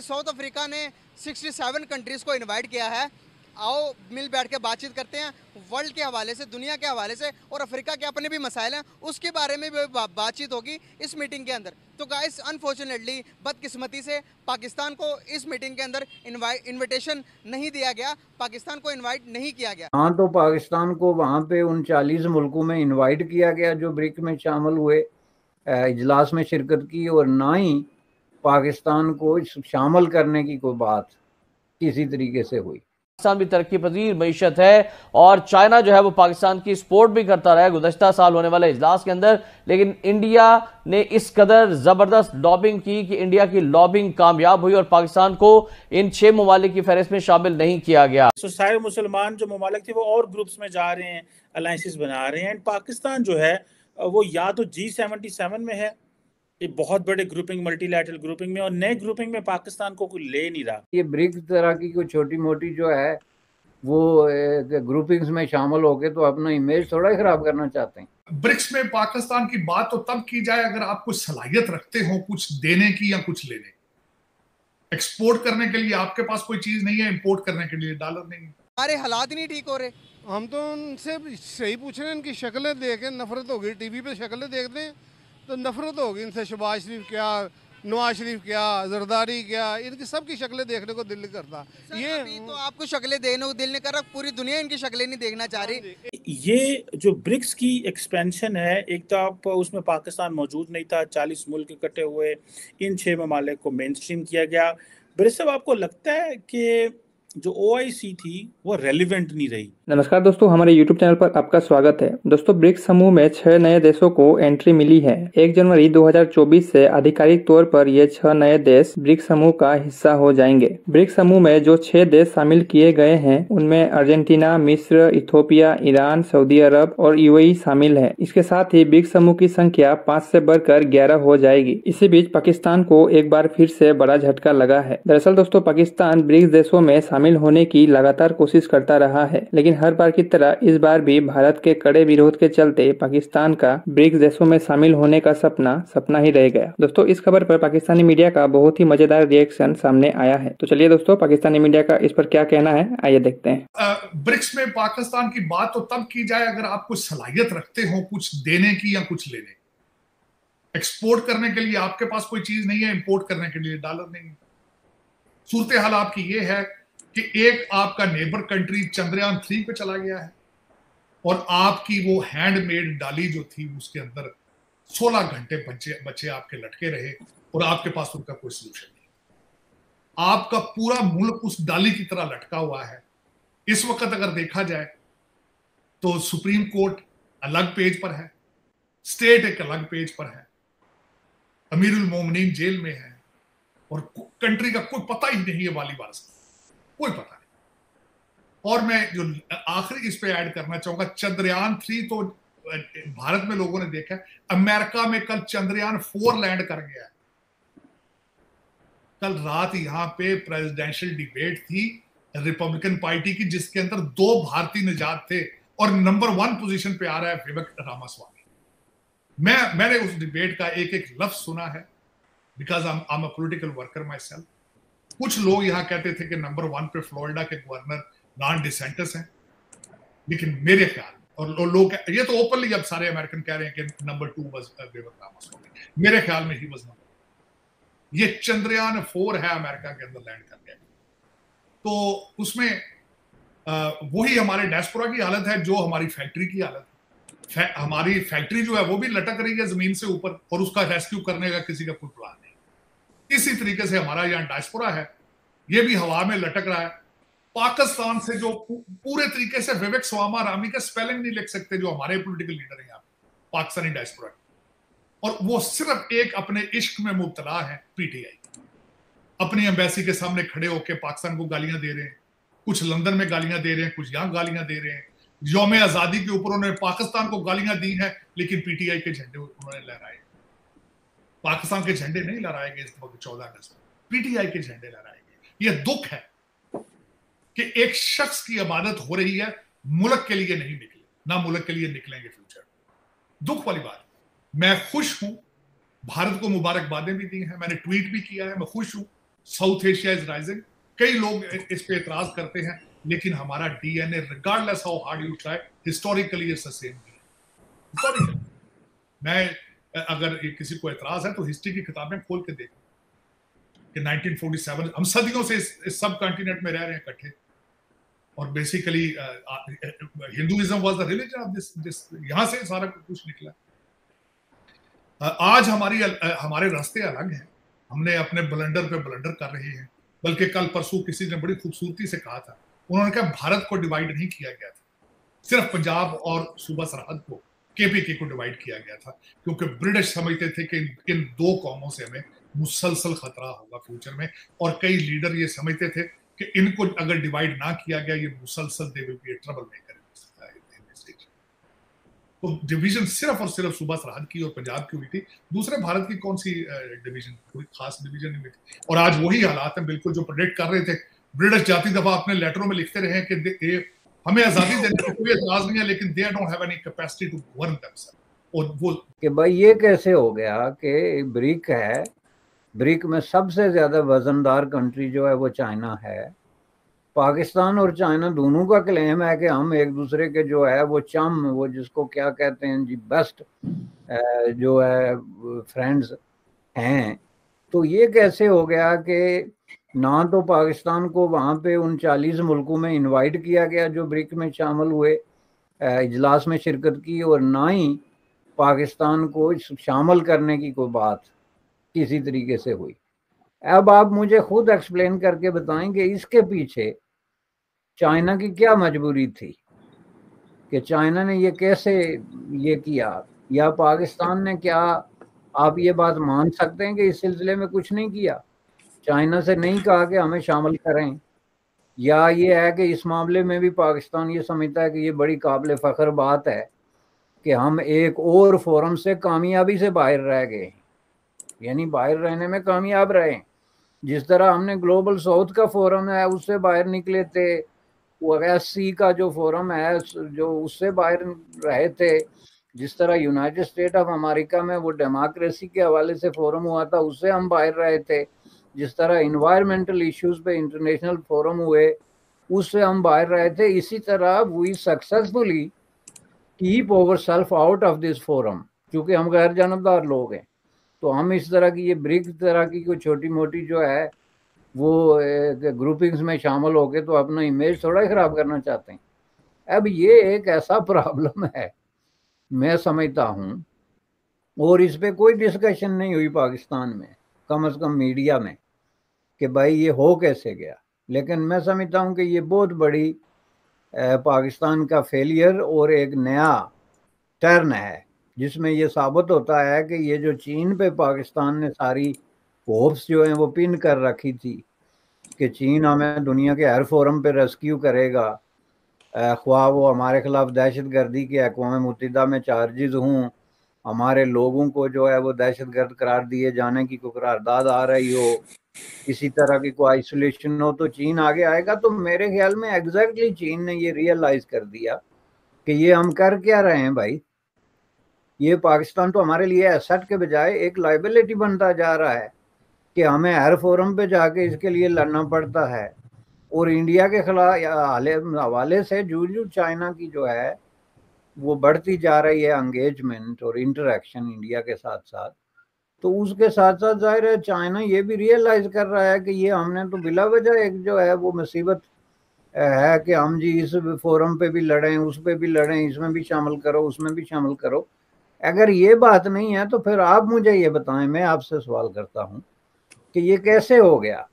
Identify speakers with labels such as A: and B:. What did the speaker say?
A: South Africa ने 67 countries को invite किया है। आओ मिल बैठ के बातचीत करते हैं वर्ल्ड के हवाले से, दुनिया के हवाले से, और अफ्रीका के अपने भी मसाइल हैं उसके बारे में भी बातचीत होगी इस मीटिंग के अंदर। तो गाइस, अनफॉर्चुनेटली, बदकिस्मती से पाकिस्तान को इस मीटिंग के अंदर इनविटेशन नहीं दिया गया, पाकिस्तान को इनवाइट नहीं किया गया।
B: हाँ, तो पाकिस्तान को वहाँ पे उन 40 मुल्कों में इनवाइट किया गया जो ब्रिक में शामिल हुए, इजलास में शिरकत की, और ना ही पाकिस्तान को शामिल करने की कोई बात किसी तरीके से हुई।
C: पाकिस्तान भी तरक्की पजीर मईशत है और चाइना जो है वो पाकिस्तान की सपोर्ट भी करता रहा है गुज़श्ता साल होने वाले इजलास के अंदर, लेकिन इंडिया ने इस कदर जबरदस्त लॉबिंग की कि इंडिया की लॉबिंग कामयाब हुई और पाकिस्तान को इन 6 ममालिक की फहरिस्त में शामिल नहीं किया गया।
D: सारे मुसलमान जो ममालिक थे वो और ग्रुप्स में जा रहे हैं, अलायंसेस बना रहे हैं। एंड पाकिस्तान जो है वो या तो G77 में है, एक बहुत बड़े ग्रुपिंग, मल्टीलैटरल ग्रुपिंग में, और नए ग्रुपिंग में पाकिस्तान को कोई ले नहीं रहा।
B: ये ब्रिक्स तरह की कोई छोटी मोटी जो है वो ग्रुपिंग्स में शामिल होके तो अपना इमेज थोड़ा ही खराब करना चाहते हैं।
E: ब्रिक्स में पाकिस्तान की बात तो तब की जाए अगर आप कुछ सलाहियत रखते हो कुछ देने की या कुछ लेने। एक्सपोर्ट करने के लिए आपके पास कोई चीज नहीं है, इंपोर्ट करने के लिए डॉलर नहीं है।
A: हमारे हालात ही नहीं ठीक हो रहे।
F: हम तो उनसे सही पूछ रहे हैं, इनकी शक्लें देख के नफरत होगी। टीवी पे शक्लें देखते हैं तो नफरत होगी इनसे। शहबाज शरीफ क्या, नवाज शरीफ क्या, जरदारी क्या, इनकी सबकी शक्लें देखने को दिल नहीं करता। ये
A: तो आपको शक्लें देखने को दिल नहीं कर रहा, पूरी दुनिया इनकी शक्लें नहीं देखना चाह रही।
D: ये जो ब्रिक्स की एक्सपेंशन है, एक तो आप उसमें पाकिस्तान मौजूद नहीं था, 40 मुल्क इकट्ठे हुए, इन 6 ममालिक को मेन स्ट्रीम किया गया। ब्रिक्स साहब, आपको लगता है कि जो OIC थी वो रेलिवेंट नहीं रही?
G: नमस्कार दोस्तों, हमारे YouTube चैनल पर आपका स्वागत है। दोस्तों, ब्रिक्स समूह में 6 नए देशों को एंट्री मिली है। 1 जनवरी 2024 से आधिकारिक तौर पर ये 6 नए देश ब्रिक्स समूह का हिस्सा हो जाएंगे। ब्रिक्स समूह में जो 6 देश शामिल किए गए हैं उनमें अर्जेंटीना, मिस्र, इथोपिया, ईरान, सऊदी अरब और UAE शामिल है। इसके साथ ही ब्रिक्स समूह की संख्या 5 से बढ़कर 11 हो जाएगी। इसी बीच पाकिस्तान को एक बार फिर से बड़ा झटका लगा है। दरअसल दोस्तों, पाकिस्तान ब्रिक्स देशों में शामिल होने की लगातार कोशिश करता रहा है, लेकिन हर बार की तरह इस बार भी भारत के कड़े विरोध के चलते पाकिस्तान का ब्रिक्स देशों में शामिल होने का सपना ही रह गया। दोस्तों, इस खबर पर पाकिस्तानी मीडिया का बहुत ही मजेदार रिएक्शन सामने आया है। तो चलिए दोस्तों, पाकिस्तानी मीडिया का इस पर क्या कहना है, आइए देखते हैं।
E: ब्रिक्स में पाकिस्तान की बात तो तब की जाए अगर आप कुछ सलाहियत रखते हो कुछ देने की या कुछ लेने। एक्सपोर्ट करने के लिए आपके पास कोई चीज नहीं है, इंपोर्ट करने के लिए डॉलर नहीं है। सूरत हाल आपकी ये है कि एक आपका नेबर कंट्री चंद्रयान 3 पे चला गया है और आपकी वो हैंडमेड डाली जो थी उसके अंदर 16 घंटे बच्चे आपके लटके रहे और आपके पास उनका कोई सोल्यूशन नहीं। आपका पूरा मुल्क उस डाली की तरह लटका हुआ है। इस वक्त अगर देखा जाए तो सुप्रीम कोर्ट अलग पेज पर है, स्टेट एक अलग पेज पर है, अमीरुल मोमिनीन जेल में है और कंट्री का कोई पता ही नहीं है, वाली वारस कोई पता नहीं। और मैं जो आखिरी इस पे ऐड करना चाहूंगा, चंद्रयान 3 तो भारत में लोगों ने देखा है, अमेरिका में कल चंद्रयान 4 लैंड कर गया है। कल रात यहां पे प्रेसिडेंशियल डिबेट थी रिपब्लिकन पार्टी की, जिसके अंदर 2 भारतीय निजात थे और नंबर 1 पोजीशन पे आ रहा है विवेक रामास्वामी। मैंने उस डिबेट का एक एक लफ्ज सुना है, because I am a political worker my self. कुछ लोग यहाँ कहते थे कि नंबर 1 पे फ्लोरिडा के गवर्नर रॉन डिसेंटिस हैं, लेकिन मेरे ख्याल, और लोग ये तो ओपनली अब सारे अमेरिकन कह रहे हैं कि नंबर 2 वाज विवेक रामास्वामी। मेरे ख्याल में ही वाज नंबर। ये चंद्रयान 4 है अमेरिका के अंदर लैंड कर गया, तो उसमें वही हमारे डायस्पोरा की हालत है जो हमारी फैक्ट्री की हालत है। हमारी फैक्ट्री जो है वो भी लटक रही है जमीन से ऊपर और उसका रेस्क्यू करने का किसी का कोई प्लान नहीं। इसी तरीके से हमारा यहाँ डायस्पोरा है, ये भी हवा में लटक रहा है। पाकिस्तान से जो पूरे तरीके से विवेक स्वामा रामी का स्पेलिंग नहीं लिख सकते जो हमारे पॉलिटिकल लीडर हैं यहाँ पाकिस्तानी डायस्पोरा, और वो सिर्फ एक अपने इश्क में मुब्तला है। PTI अपनी एम्बेसी के सामने खड़े होकर पाकिस्तान को गालियां दे रहे हैं, कुछ लंदन में गालियां दे रहे हैं, कुछ यहाँ गालियां दे रहे हैं। यौम आजादी के ऊपर उन्होंने पाकिस्तान को गालियां दी हैं, लेकिन PTI के झंडे उन्होंने लहराए। पाकिस्तान के झंडे नहीं लहराए गए इस वक्त 14 अगस्त में, PTI के झंडे लहराए गए। यह दुख है कि एक शख्स की इबादत हो रही है, मुल्क के लिए नहीं निकले, ना मुल्क के लिए निकलेंगे फ्यूचर। दुख वाली बात। मैं खुश हूं, भारत को मुबारकबादें भी दी हैं, मैंने ट्वीट भी किया है, मैं खुश हूं साउथ एशिया इज राइजिंग। कई लोग इस पे एतराज करते हैं, लेकिन हमारा DNA regardless how hard you try, historically it's the same. Historically मैं अगर किसी को एतराज है तो हिस्ट्री की किताबें खोल के देखो कि 1947 हम सदियों से इस सब कॉन्टिनेंट में रह रहे हैं इकट्ठे, और basically Hinduism was the religion of this, यहां से सारा कुछ निकला। आज हमारे रास्ते अलग हैं, हमने अपने ब्लंडर पे ब्लंडर कर रहे हैं। बल्कि कल परसों किसी ने बड़ी खूबसूरती से कहा था, उन्होंने कहा भारत को डिवाइड नहीं किया गया था, सिर्फ पंजाब और सूबा सरहद को, केपीके को डिवाइड किया गया था, क्योंकि ब्रिटिश समझते थे कि इन दो कौमों से हमें मुसलसल खतरा होगा फ्यूचर में, और कई लीडर ये समझते थे कि इनको अगर डिवाइड ना किया गया, ये मुसलसल they will be a trouble maker. तो डिवीजन सिर्फ और सिर्फ सूबा सरहद की और पंजाब की हुई थी, दूसरे भारत की कौन सी डिवीजन, कोई खास डिवीजन नहीं हुई थी। और आज वही हालात हैं बिल्कुल जो प्रेडिक्ट कर रहे थे। ब्रिटिश जाती दफा अपने लेटरों में लिखते रहे कि हमें आजादी देने की कोई एतराज नहीं है, लेकिन they don't have any capacity to govern themself. और वो
B: कि भाई ये कैसे हो गया कि ब्रिक है, ब्रिक में सबसे ज्यादा वजनदार कंट्री जो है वो चाइना है। पाकिस्तान और चाइना दोनों का क्लेम है कि हम एक दूसरे के जो है वो चम, वो जिसको क्या कहते हैं जी, बेस्ट जो है फ्रेंड्स हैं। तो ये कैसे हो गया कि ना तो पाकिस्तान को वहाँ पे 39 मुल्कों में इनवाइट किया गया जो ब्रिक में शामिल हुए, इजलास में शिरकत की, और ना ही पाकिस्तान को शामिल करने की कोई बात किसी तरीके से हुई। अब आप मुझे खुद एक्सप्लेन करके बताएं कि इसके पीछे चाइना की क्या मजबूरी थी, कि चाइना ने ये कैसे ये किया, या पाकिस्तान ने क्या, आप ये बात मान सकते हैं कि इस सिलसिले में कुछ नहीं किया, चाइना से नहीं कहा कि हमें शामिल करें, या ये है कि इस मामले में भी पाकिस्तान ये समझता है कि ये बड़ी काबिल फ़ख्र बात है कि हम एक और फोरम से कामयाबी से बाहर रह गए, यानी बाहर रहने में कामयाब रहे। जिस तरह हमने ग्लोबल साउथ का फोरम है उससे बाहर निकले थे, वो SC का जो फोरम है जो उससे बाहर रहे थे, जिस तरह यूनाइटेड स्टेट ऑफ अमेरिका में वो डेमोक्रेसी के हवाले से फोरम हुआ था उससे हम बाहर रहे थे, जिस तरह इन्वायरमेंटल इश्यूज पे इंटरनेशनल फोरम हुए उससे हम बाहर रहे थे। इसी तरह we successfully keep our self out of this forum, क्योंकि हम गैर जानबदार लोग हैं। तो हम इस तरह की ये ब्रिक तरह की कोई छोटी मोटी जो है वो ग्रुपिंग्स में शामिल होके तो अपना इमेज थोड़ा ही ख़राब करना चाहते हैं। अब ये एक ऐसा प्रॉब्लम है मैं समझता हूँ, और इस पे कोई डिस्कशन नहीं हुई पाकिस्तान में, कम से कम मीडिया में, कि भाई ये हो कैसे गया। लेकिन मैं समझता हूँ कि ये बहुत बड़ी पाकिस्तान का फेलियर और एक नया टर्न है, जिसमें ये साबित होता है कि ये जो चीन पे पाकिस्तान ने सारी होप्स जो हैं वो पिन कर रखी थी कि चीन हमें दुनिया के हर फोरम पे रेस्क्यू करेगा, ख्वाह वो हमारे खिलाफ दहशतगर्दी के अक़वाम मुत्तहिदा में चार्जेस हों, हमारे लोगों को जो है वो दहशतगर्द करार दिए जाने की कोई करारदाद आ रही हो, किसी तरह की कोई आइसोलेशन हो, तो चीन आगे आएगा। तो मेरे ख्याल में एग्जैक्टली चीन ने ये रियलाइज़ कर दिया कि ये हम कर क्या रहे हैं भाई, ये पाकिस्तान तो हमारे लिए एसेट के बजाय एक लाइबिलिटी बनता जा रहा है कि हमें हर फोरम पे जाके इसके लिए लड़ना पड़ता है। और इंडिया के खिलाफ हवाले से जो चाइना की जो है वो बढ़ती जा रही है एंगेजमेंट और इंटरेक्शन इंडिया के साथ साथ, तो उसके साथ साथ जाहिर है चाइना ये भी रियलाइज़ कर रहा है कि ये हमने तो बिला वजह एक जो है वो मुसीबत है कि हम जी इस फोरम पे भी लड़ें, उस पे भी लड़ें, इसमें भी शामिल करो, उसमें भी शामिल करो। अगर ये बात नहीं है तो फिर आप मुझे ये बताएं, मैं आपसे सवाल करता हूं कि ये कैसे हो गया